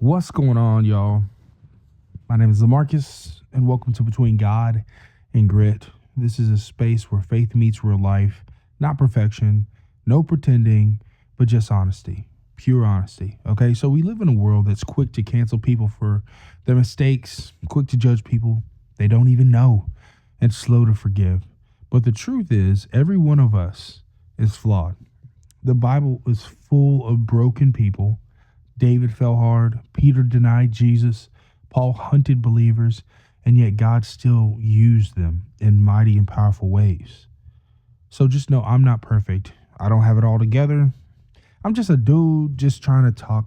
What's going on, y'all? My name is Lamarcus, and welcome to Between God and Grit. This is a space where faith meets real life, not perfection, no pretending, but just honesty, pure honesty. Okay, so we live in a world that's quick to cancel people for their mistakes, quick to judge people they don't even know, and slow to forgive. But the truth is, every one of us is flawed. The Bible is full of broken people. David fell hard, Peter denied Jesus, Paul hunted believers, and yet God still used them in mighty and powerful ways. So just know I'm not perfect. I don't have it all together. I'm just a dude just trying to talk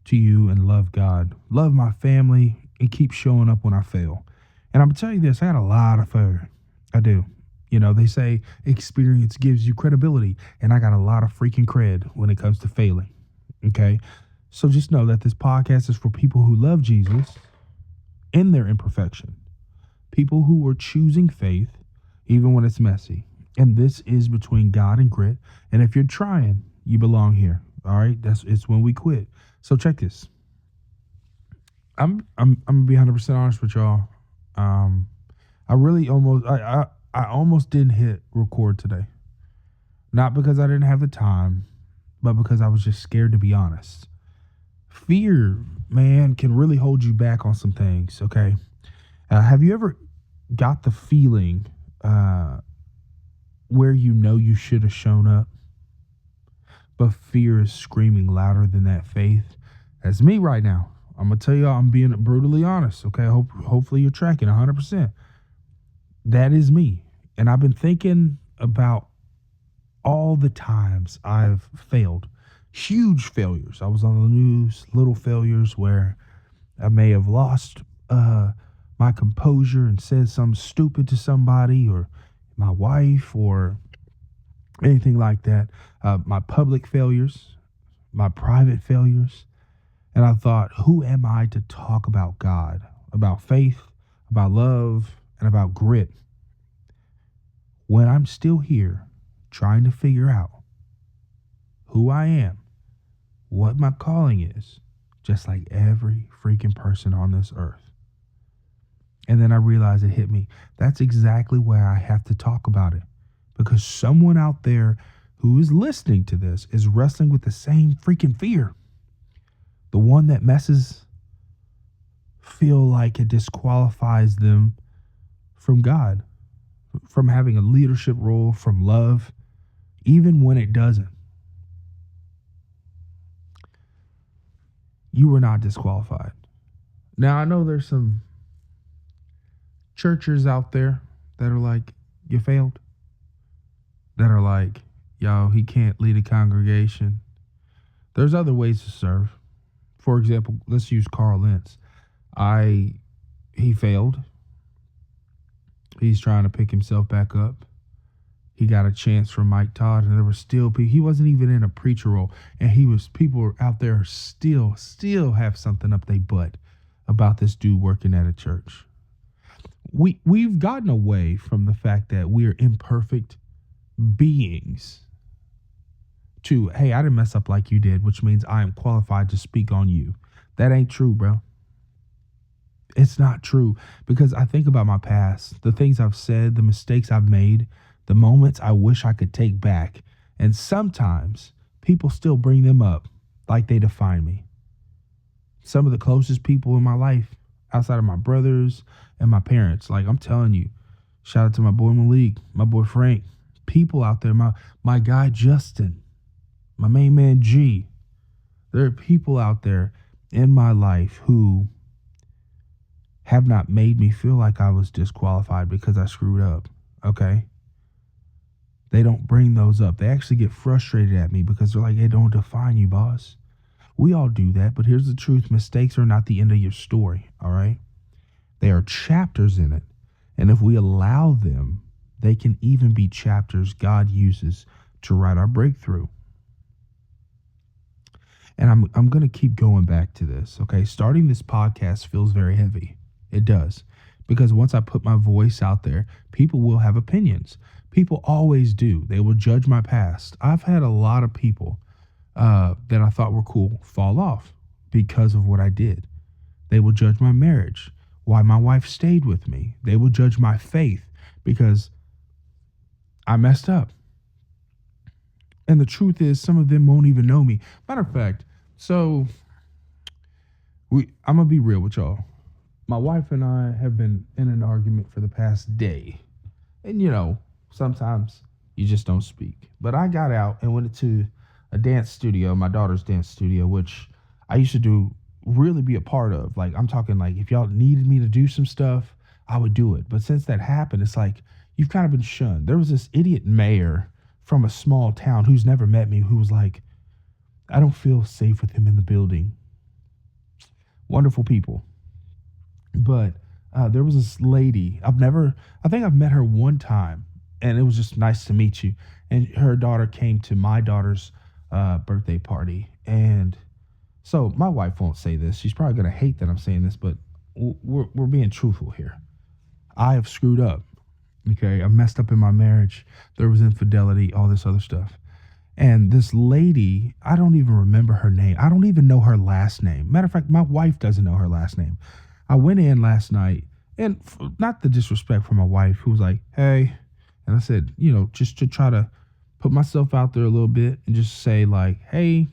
to you and love God, love my family, and keep showing up when I fail. And I'm gonna tell you this, I got a lot of failure. I do. You know, they say experience gives you credibility, and I got a lot of freaking cred when it comes to failing. Okay. So just know that this podcast is for people who love Jesus in their imperfection, people who are choosing faith even when it's messy. And this is Between God and Grit. And if you're trying, you belong here. All right, it's when we quit. So check this. I'm gonna be 100% honest with y'all. I really I almost didn't hit record today, not because I didn't have the time, but because I was just scared to be honest. Fear, man, can really hold you back on some things. Okay, have you ever got the feeling where you know you should have shown up, but fear is screaming louder than that faith? That's me right now. I'm gonna tell you, I'm being brutally honest. Okay, hopefully you're tracking 100%. That is me, and I've been thinking about all the times I've failed. Huge failures. I was on the news, little failures where I may have lost my composure and said something stupid to somebody or my wife or anything like that. My public failures, my private failures. And I thought, who am I to talk about God, about faith, about love, and about grit when I'm still here trying to figure out who I am, what my calling is, just like every freaking person on this earth. And then I realized it hit me. That's exactly why I have to talk about it, because someone out there who is listening to this is wrestling with the same freaking fear. The one that messes feel like it disqualifies them from God, from having a leadership role, from love, even when it doesn't. You were not disqualified. Now, I know there's some churches out there that are like, you failed. That are like, yo, he can't lead a congregation. There's other ways to serve. For example, let's use Carl Lentz. He failed. He's trying to pick himself back up. He got a chance from Mike Todd, and there were still people. He wasn't even in a preacher role, and people out there still have something up their butt about this dude working at a church. We've gotten away from the fact that we're imperfect beings to, hey, I didn't mess up like you did, which means I am qualified to speak on you. That ain't true, bro. It's not true, because I think about my past, the things I've said, the mistakes I've made, the moments I wish I could take back. And sometimes people still bring them up like they define me. Some of the closest people in my life, outside of my brothers and my parents, like I'm telling you, shout out to my boy Malik, my boy Frank, people out there, my guy Justin, my main man G. There are people out there in my life who have not made me feel like I was disqualified because I screwed up. Okay? They don't bring those up. They actually get frustrated at me because they're like, hey, don't define you, boss. We all do that, but here's the truth. Mistakes are not the end of your story, all right? They are chapters in it. And if we allow them, they can even be chapters God uses to write our breakthrough. And I'm going to keep going back to this, okay? Starting this podcast feels very heavy. It does. Because once I put my voice out there, people will have opinions. People always do. They will judge my past. I've had a lot of people that I thought were cool fall off because of what I did. They will judge my marriage, why my wife stayed with me. They will judge my faith because I messed up. And the truth is, some of them won't even know me. Matter of fact, so I'm gonna be real with y'all. My wife and I have been in an argument for the past day. And sometimes you just don't speak. But I got out and went to a dance studio, my daughter's dance studio, which I used to really be a part of. Like, I'm talking like if y'all needed me to do some stuff, I would do it. But since that happened, it's like you've kind of been shunned. There was this idiot mayor from a small town who's never met me who was like, I don't feel safe with him in the building. Wonderful people. But there was this lady. I think I've met her one time, and it was just nice to meet you. And her daughter came to my daughter's birthday party. And so my wife won't say this. She's probably going to hate that I'm saying this, but we're being truthful here. I have screwed up. Okay. I messed up in my marriage. There was infidelity, all this other stuff. And this lady, I don't even remember her name. I don't even know her last name. Matter of fact, my wife doesn't know her last name. I went in last night, and not the disrespect for my wife, who was like, hey. And I said, just to try to put myself out there a little bit and just say like, hey,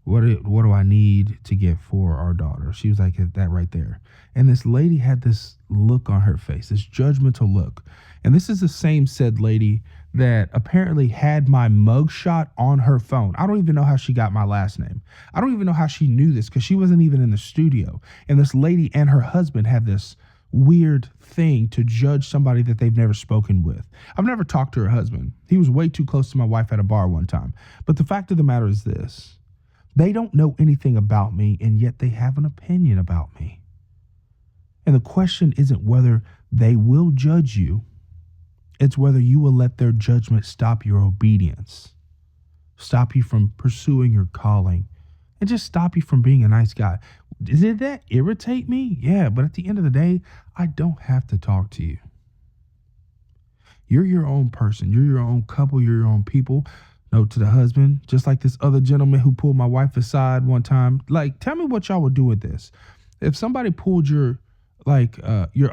what do I need to get for our daughter? She was like, that right there. And this lady had this look on her face, this judgmental look. And this is the same said lady that apparently had my mugshot on her phone. I don't even know how she got my last name. I don't even know how she knew this because she wasn't even in the studio. And this lady and her husband had this weird thing to judge somebody that they've never spoken with. I've never talked to her husband. He was way too close to my wife at a bar one time. But the fact of the matter is this. They don't know anything about me, and yet they have an opinion about me. And the question isn't whether they will judge you. It's whether you will let their judgment stop your obedience, stop you from pursuing your calling, and just stop you from being a nice guy. Did that irritate me? Yeah, but at the end of the day, I don't have to talk to you. You're your own person. You're your own couple. You're your own people. Note to the husband, just like this other gentleman who pulled my wife aside one time. Like, tell me what y'all would do with this. If somebody pulled a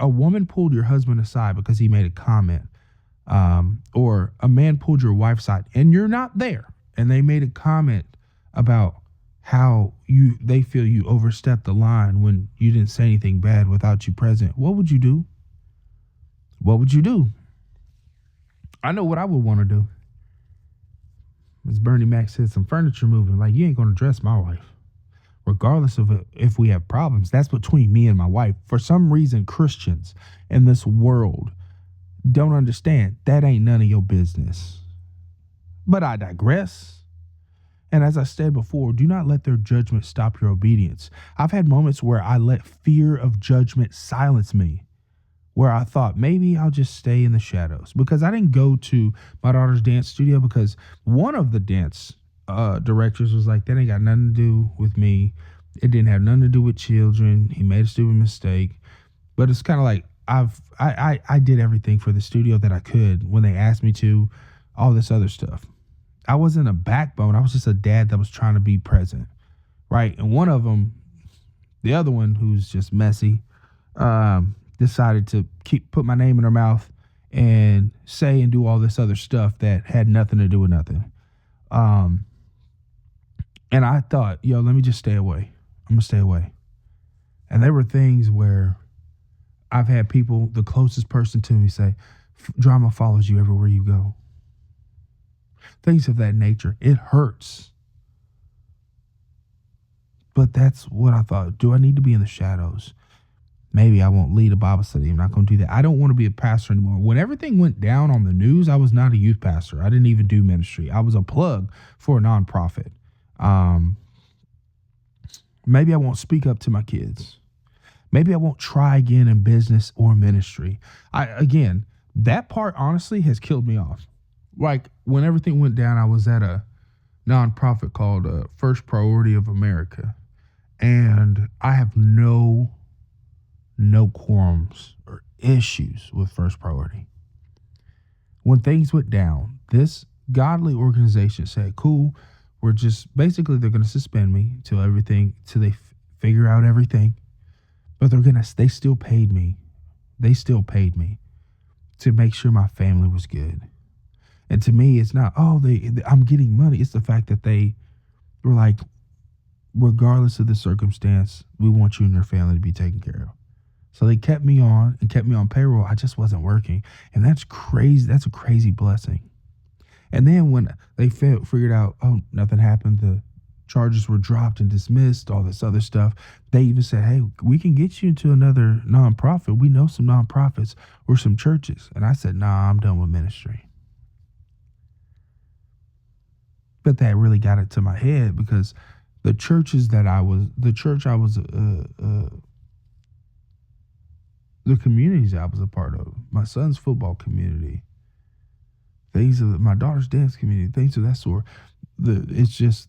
woman pulled your husband aside because he made a comment, or a man pulled your wife aside and you're not there, and they made a comment about how they feel you overstepped the line when you didn't say anything bad without you present, what would you do? What would you do? I know what I would want to do. As Bernie Mac said, some furniture moving. Like, you ain't going to dress my wife. Regardless of if we have problems, that's between me and my wife. For some reason, Christians in this world don't understand that ain't none of your business. But I digress. And as I said before, do not let their judgment stop your obedience. I've had moments where I let fear of judgment silence me, where I thought maybe I'll just stay in the shadows, because I didn't go to my daughter's dance studio because one of the dance directors was like, that ain't got nothing to do with me. It didn't have nothing to do with children. He made a stupid mistake. But it's kind of like I did everything for the studio that I could when they asked me to, all this other stuff. I wasn't a backbone. I was just a dad that was trying to be present, right? And one of them, the other one who's just messy, decided to put my name in her mouth and say and do all this other stuff that had nothing to do with nothing. And I thought, let me just stay away. I'm going to stay away. And there were things where I've had people, the closest person to me, say, drama follows you everywhere you go. Things of that nature. It hurts. But that's what I thought. Do I need to be in the shadows? Maybe I won't lead a Bible study. I'm not going to do that. I don't want to be a pastor anymore. When everything went down on the news, I was not a youth pastor. I didn't even do ministry. I was a plug for a nonprofit. Maybe I won't speak up to my kids. Maybe I won't try again in business or ministry. That part honestly has killed me off. Like, when everything went down, I was at a nonprofit called First Priority of America. And I have no qualms or issues with First Priority. When things went down, this godly organization said, cool, they're going to suspend me till figure out everything, but they still paid me. They still paid me to make sure my family was good. And to me, it's not, I'm getting money. It's the fact that they were like, regardless of the circumstance, we want you and your family to be taken care of. So they kept me on and kept me on payroll. I just wasn't working. And that's crazy. That's a crazy blessing. And then when they figured out, nothing happened, the charges were dropped and dismissed, all this other stuff, they even said, hey, we can get you into another nonprofit. We know some nonprofits or some churches. And I said, nah, I'm done with ministry. But that really got it to my head because the church I was, the communities I was a part of, my son's football community, things of my daughter's dance community, things of that sort. It's just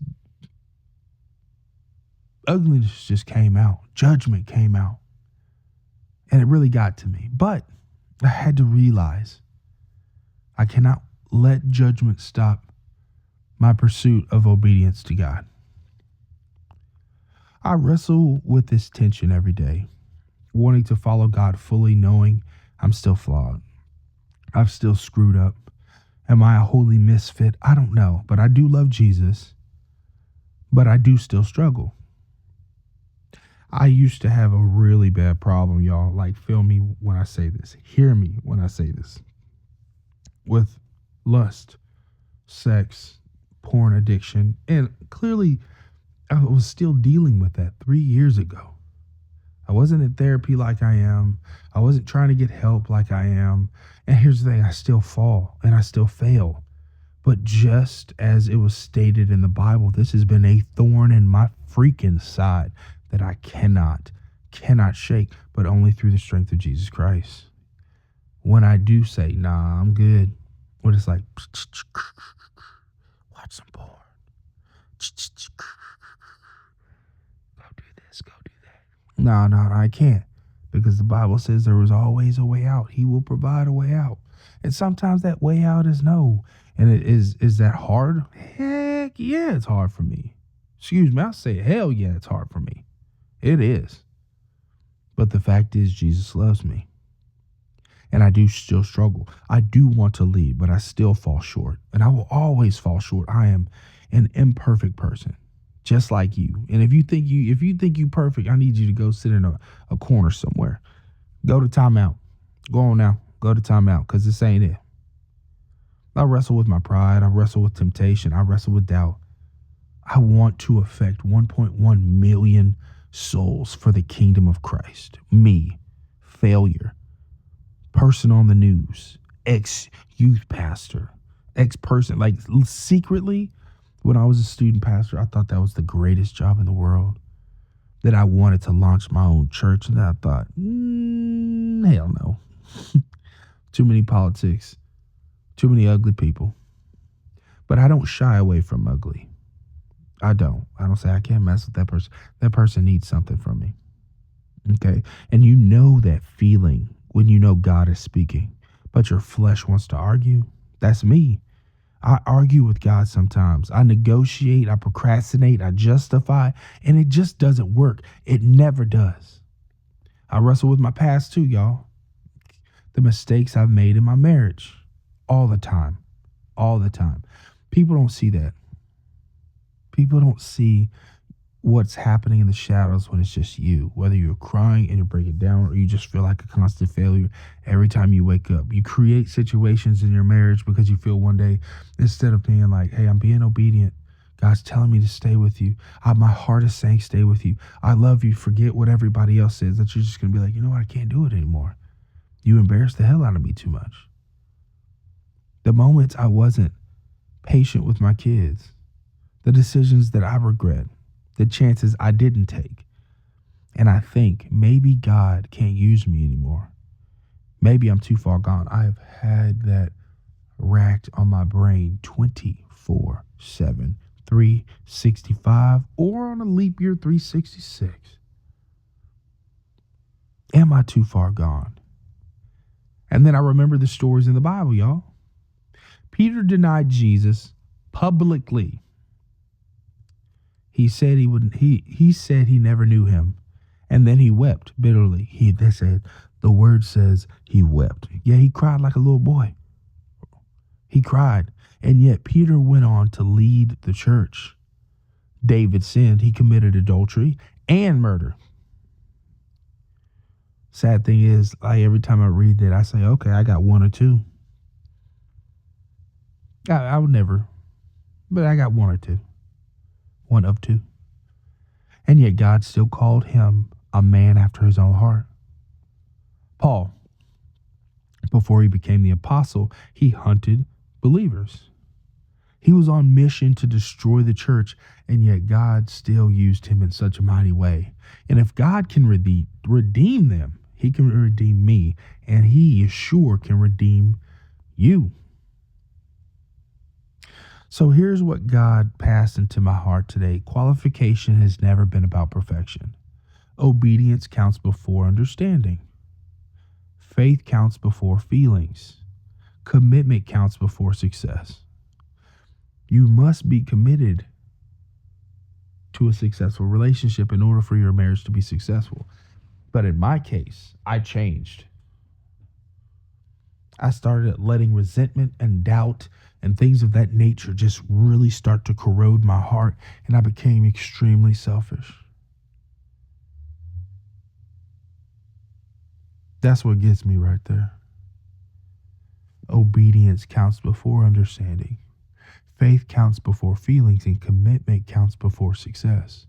ugliness just came out, judgment came out, and it really got to me. But I had to realize I cannot let judgment stop my pursuit of obedience to God. I wrestle with this tension every day, wanting to follow God fully, knowing I'm still flawed. I've still screwed up. Am I a holy misfit? I don't know, but I do love Jesus, but I do still struggle. I used to have a really bad problem, y'all. Like, feel me when I say this. Hear me when I say this. With lust, sex, porn addiction, and clearly I was still dealing with that 3 years ago. I wasn't in therapy like I am. I wasn't trying to get help like I am. And here's the thing, I still fall and I still fail. But just as it was stated in the Bible, this has been a thorn in my freaking side that I cannot shake, but only through the strength of Jesus Christ. When I do say, nah, I'm good, what it's like, watch some porn. Go do this, go do that. No, I can't. Because the Bible says there is always a way out. He will provide a way out. And sometimes that way out is no. And is that hard? Heck yeah, it's hard for me. Excuse me, I'll say hell yeah, it's hard for me. It is. But the fact is, Jesus loves me. And I do still struggle. I do want to lead, but I still fall short. And I will always fall short. I am an imperfect person, just like you. And if you think you perfect, I need you to go sit in a corner somewhere. Go to timeout. Go on now. Go to timeout, because this ain't it. I wrestle with my pride. I wrestle with temptation. I wrestle with doubt. I want to affect 1.1 million souls for the kingdom of Christ. Me, failure, person on the news, ex-youth pastor, ex-person. Like, secretly, when I was a student pastor, I thought that was the greatest job in the world. That I wanted to launch my own church. And I thought, hell no. Too many politics. Too many ugly people. But I don't shy away from ugly. I don't say I can't mess with that person. That person needs something from me. Okay? And you know that feeling when you know God is speaking, but your flesh wants to argue. That's me. I argue with God sometimes. I negotiate, I procrastinate, I justify, and it just doesn't work. It never does. I wrestle with my past too, y'all. The mistakes I've made in my marriage. All the time. All the time. People don't see that. People don't see what's happening in the shadows when it's just you. Whether you're crying and you're breaking down, or you just feel like a constant failure every time you wake up. You create situations in your marriage because you feel one day, instead of being like, hey, I'm being obedient, God's telling me to stay with you. My heart is saying stay with you. I love you. Forget what everybody else says. That you're just going to be like, you know what? I can't do it anymore. You embarrass the hell out of me too much. The moments I wasn't patient with my kids, the decisions that I regret, the chances I didn't take. And I think maybe God can't use me anymore. Maybe I'm too far gone. I have had that racked on my brain 24/7, 365, or on a leap year 366. Am I too far gone? And then I remember the stories in the Bible, y'all. Peter denied Jesus publicly. He said he would he said he never knew him. And then he wept bitterly. They said the word says he wept. Yeah, he cried like a little boy. He cried. And yet Peter went on to lead the church. David sinned. He committed adultery and murder. Sad thing is, every time I read that, I say, okay, I got one or two. I would never, but I got one or two. One of two. And yet God still called him a man after his own heart. Paul, before he became the apostle, he hunted believers. He was on mission to destroy the church, and yet God still used him in such a mighty way. And if God can redeem them, he can redeem me, and he sure can redeem you. So here's what God passed into my heart today. Qualification has never been about perfection. Obedience counts before understanding. Faith counts before feelings. Commitment counts before success. You must be committed to a successful relationship in order for your marriage to be successful. But in my case, I changed. I started letting resentment and doubt and things of that nature just really start to corrode my heart, and I became extremely selfish. That's what gets me right there. Obedience counts before understanding. Faith counts before feelings, and commitment counts before success.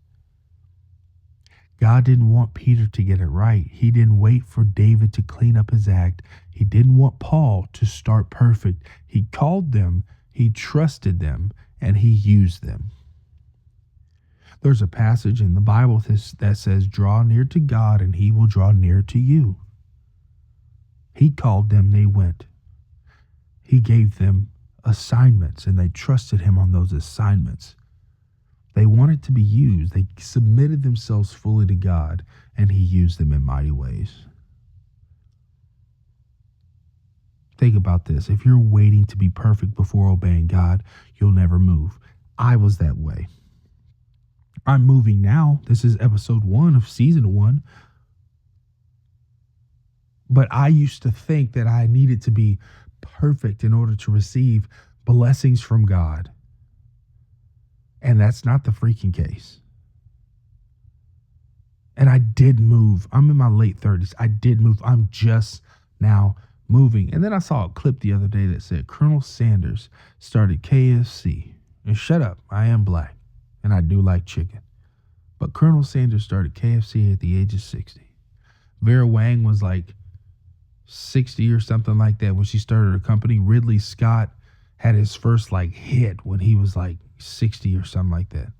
God didn't want Peter to get it right. He didn't wait for David to clean up his act. He didn't want Paul to start perfect. He called them, he trusted them, and he used them. There's a passage in the Bible that says, draw near to God and he will draw near to you. He called them, they went. He gave them assignments and they trusted him on those assignments. They wanted to be used. They submitted themselves fully to God, and he used them in mighty ways. Think about this. If you're waiting to be perfect before obeying God, you'll never move. I was that way. I'm moving now. This is episode 1 of season 1. But I used to think that I needed to be perfect in order to receive blessings from God. And that's not the freaking case. And I did move. I'm in my late 30s. I did move. I'm just now moving. And then I saw a clip the other day that said Colonel Sanders started KFC. And shut up, I am black. And I do like chicken. But Colonel Sanders started KFC at the age of 60. Vera Wang was like 60 or something like that when she started her company. Ridley Scott had his first hit when he was 60 or something like that.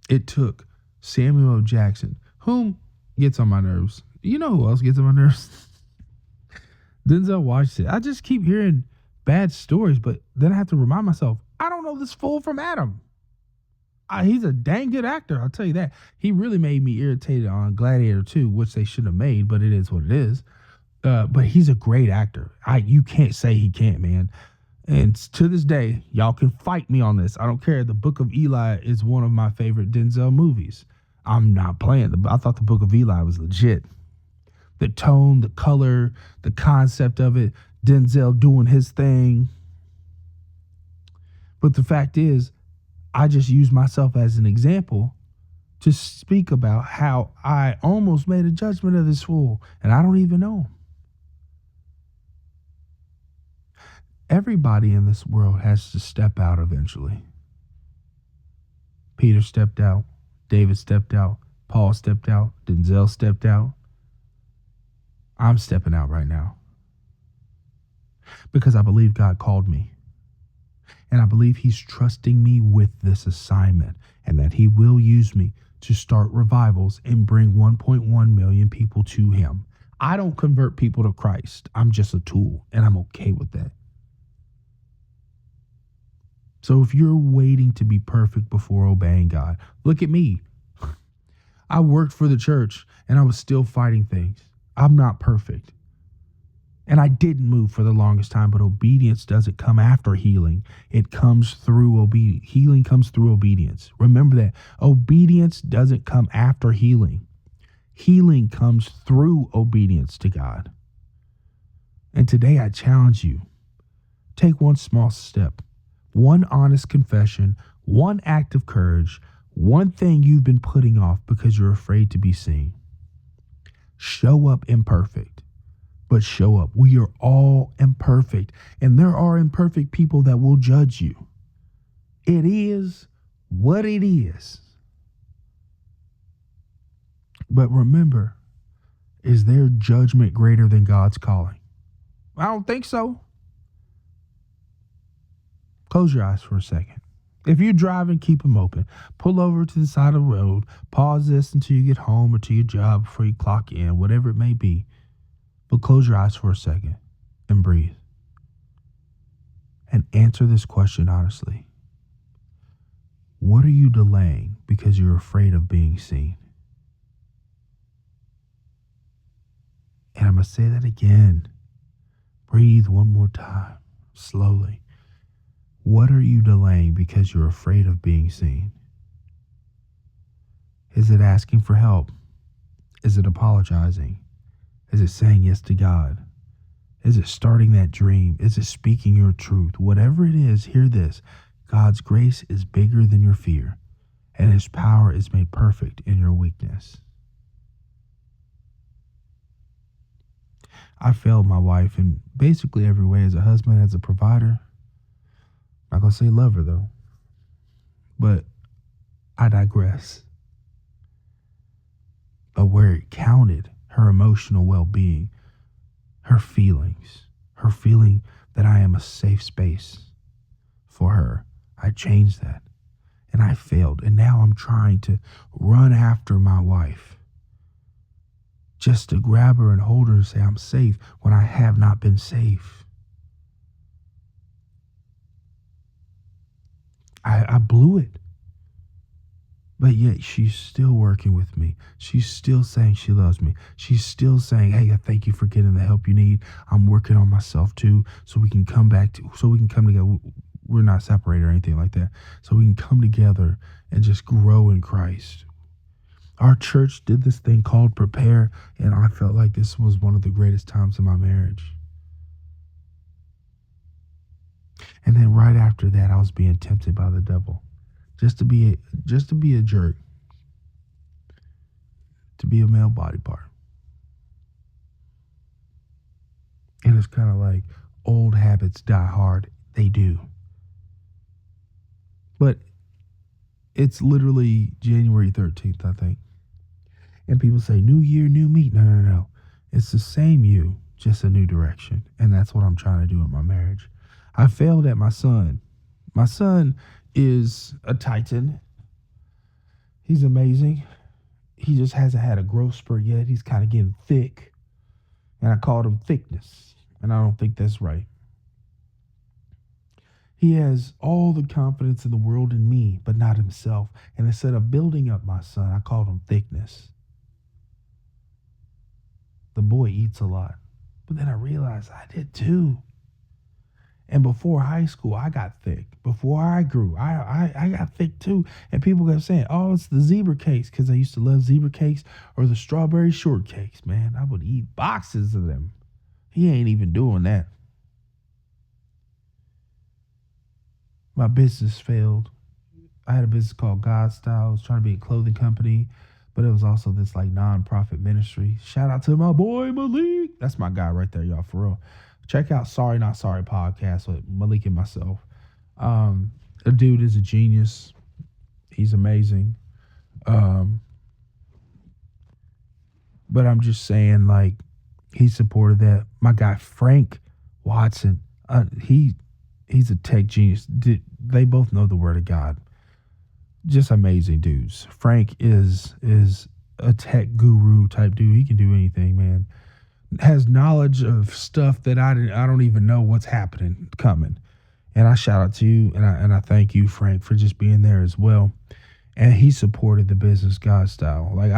It took Samuel L. Jackson, whom gets on my nerves. You know who else gets on my nerves? Denzel Washington. I just keep hearing bad stories, but then I have to remind myself, I don't know this fool from Adam. He's a dang good actor, I'll tell you that. He really made me irritated on Gladiator 2, which they should have made, but it is what it is. But he's a great actor. You can't say he can't, man. And to this day, y'all can fight me on this. I don't care. The Book of Eli is one of my favorite Denzel movies. I'm not playing. I thought the Book of Eli was legit. The tone, the color, the concept of it, Denzel doing his thing. But the fact is, I just use myself as an example to speak about how I almost made a judgment of this fool, and I don't even know him. Everybody in this world has to step out eventually. Peter stepped out. David stepped out. Paul stepped out. Denzel stepped out. I'm stepping out right now. Because I believe God called me. And I believe he's trusting me with this assignment. And that he will use me to start revivals and bring 1.1 million people to him. I don't convert people to Christ. I'm just a tool. And I'm okay with that. So if you're waiting to be perfect before obeying God, look at me. I worked for the church and I was still fighting things. I'm not perfect. And I didn't move for the longest time, but obedience doesn't come after healing. It comes through obedience. Healing comes through obedience. Remember that. Obedience doesn't come after healing. Healing comes through obedience to God. And today I challenge you. Take one small step, one honest confession, one act of courage, one thing you've been putting off because you're afraid to be seen. Show up imperfect, but show up. We are all imperfect, and there are imperfect people that will judge you. It is what it is. But remember, is their judgment greater than God's calling? I don't think so. Close your eyes for a second. If you're driving, keep them open. Pull over to the side of the road. Pause this until you get home or to your job before you clock in, whatever it may be. But close your eyes for a second and breathe. And answer this question honestly. What are you delaying because you're afraid of being seen? And I'm going to say that again. Breathe one more time, slowly. What are you delaying because you're afraid of being seen? Is it asking for help? Is it apologizing? Is it saying yes to God? Is it starting that dream? Is it speaking your truth? Whatever it is, hear this. God's grace is bigger than your fear, and His power is made perfect in your weakness. I failed my wife in basically every way as a husband, as a provider. I'm not going to say lover, though. But I digress. But where it counted, her emotional well-being, her feeling that I am a safe space for her, I changed that. And I failed. And now I'm trying to run after my wife just to grab her and hold her and say I'm safe when I have not been safe. I blew it. But yet she's still working with me. She's still saying she loves me. She's still saying, hey, I thank you for getting the help you need. I'm working on myself too, so we can come together. We're not separated or anything like that. So we can come together and just grow in Christ. Our church did this thing called Prepare, and I felt like this was one of the greatest times in my marriage. And then right after that, I was being tempted by the devil. Just to be a jerk, to be a male body part. And it's kind of like old habits die hard. They do. But it's literally January 13th, I think. And people say, new year, new me. No. It's the same you, just a new direction. And that's what I'm trying to do in my marriage. I failed at my son. My son is a titan. He's amazing. He just hasn't had a growth spurt yet. He's kind of getting thick. And I called him thickness. And I don't think that's right. He has all the confidence in the world in me, but not himself. And instead of building up my son, I called him thickness. The boy eats a lot. But then I realized I did too. And before high school, I got thick. Before I grew, I got thick too. And people kept saying, oh, it's the zebra cakes, because I used to love zebra cakes or the strawberry shortcakes, man. I would eat boxes of them. He ain't even doing that. My business failed. I had a business called God Style. I was trying to be a clothing company, but it was also this like nonprofit ministry. Shout out to my boy Malik. That's my guy right there, y'all, for real. Check out Sorry Not Sorry podcast with Malik and myself. The dude is a genius. He's amazing. But I'm just saying, like, he supported that. My guy Frank Watson, he's a tech genius. They both know the word of God. Just amazing dudes. Frank is a tech guru type dude. He can do anything, man. Has knowledge of stuff that I don't even know what's coming. And I shout out to you, and I thank you, Frank, for just being there as well. And he supported the business God Style. Like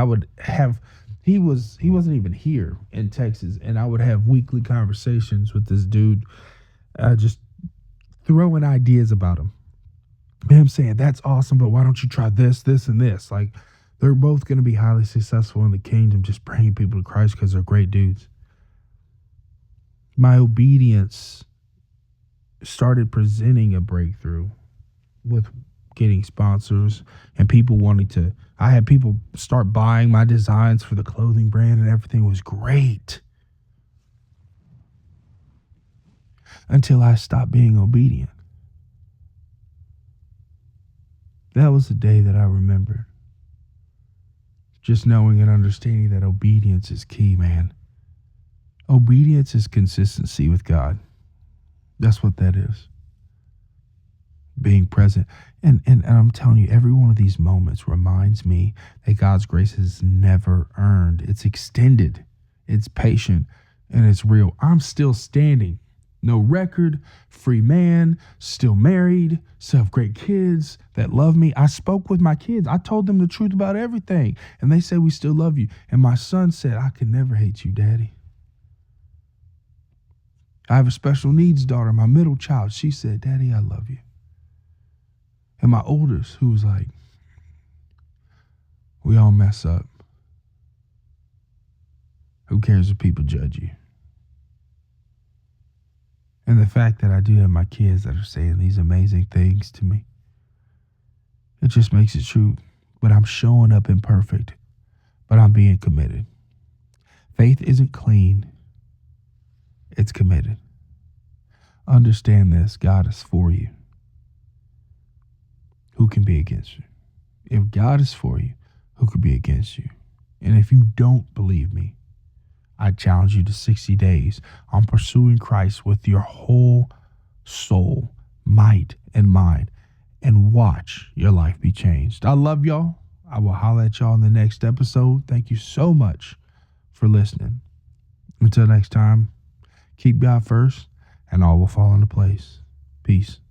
he wasn't even here in Texas, and I would have weekly conversations with this dude, just throwing ideas about him. Him saying, "That's awesome, but why don't you try this, this, and this?" Like, they're both going to be highly successful in the kingdom, just bringing people to Christ because they're great dudes. My obedience started presenting a breakthrough with getting sponsors and people wanting to. I had people start buying my designs for the clothing brand, and everything was great until I stopped being obedient. That was the day that I remembered. Just knowing and understanding that obedience is key, man. Obedience is consistency with God. That's what that is. Being present. And I'm telling you, every one of these moments reminds me that God's grace is never earned. It's extended, it's patient, and it's real. I'm still standing. No record, free man, still married, still have great kids that love me. I spoke with my kids. I told them the truth about everything. And they say, "We still love you." And my son said, "I could never hate you, Daddy." I have a special needs daughter, my middle child. She said, "Daddy, I love you." And my oldest, who was like, "We all mess up. Who cares if people judge you?" And the fact that I do have my kids that are saying these amazing things to me, it just makes it true. But I'm showing up imperfect, but I'm being committed. Faith isn't clean, it's committed. Understand this: God is for you. Who can be against you? If God is for you, who could be against you? And if you don't believe me, I challenge you to 60 days on pursuing Christ with your whole soul, might, and mind, and watch your life be changed. I love y'all. I will holler at y'all in the next episode. Thank you so much for listening. Until next time, keep God first, and all will fall into place. Peace.